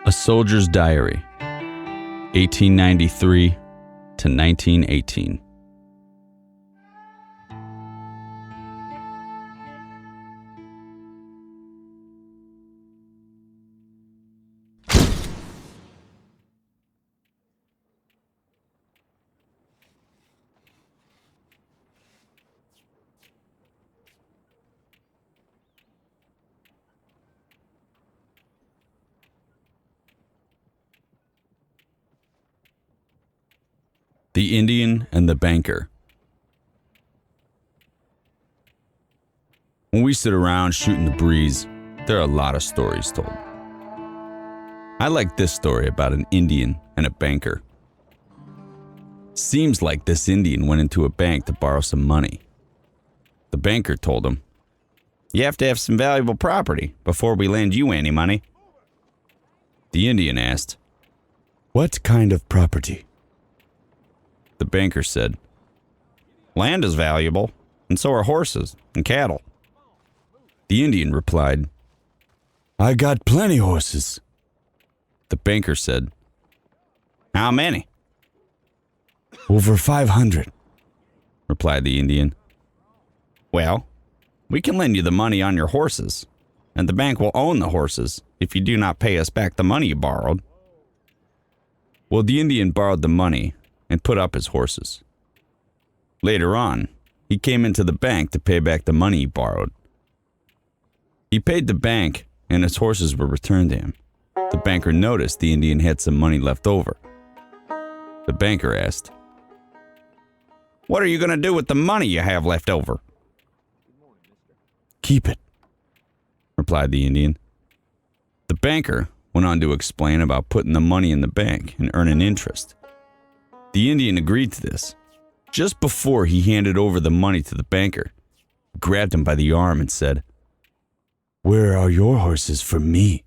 A Soldier's Diary, 1893 to 1918. The Indian and the Banker. When we sit around shooting the breeze, there are a lot of stories told. I like this story about an Indian and a banker. Seems like this Indian went into a bank to borrow some money. The banker told him, "You have to have some valuable property before we lend you any money." The Indian asked, "What kind of property?" The banker said, "Land is valuable, and so are horses and cattle." The Indian replied, "I got plenty horses." The banker said, "How many?" "Over 500, replied the Indian. "Well, we can lend you the money on your horses, and the bank will own the horses if you do not pay us back the money you borrowed." Well, the Indian borrowed the money and put up his horses. Later on, he came into the bank to pay back the money he borrowed. He paid the bank, and his horses were returned to him. The banker noticed the Indian had some money left over. The banker asked, "What are you going to do with the money you have left over?" "Keep it," replied the Indian. The banker went on to explain about putting the money in the bank and earning interest. The Indian agreed to this. Just before he handed over the money to the banker, he grabbed him by the arm and said, "Where are your horses for me?"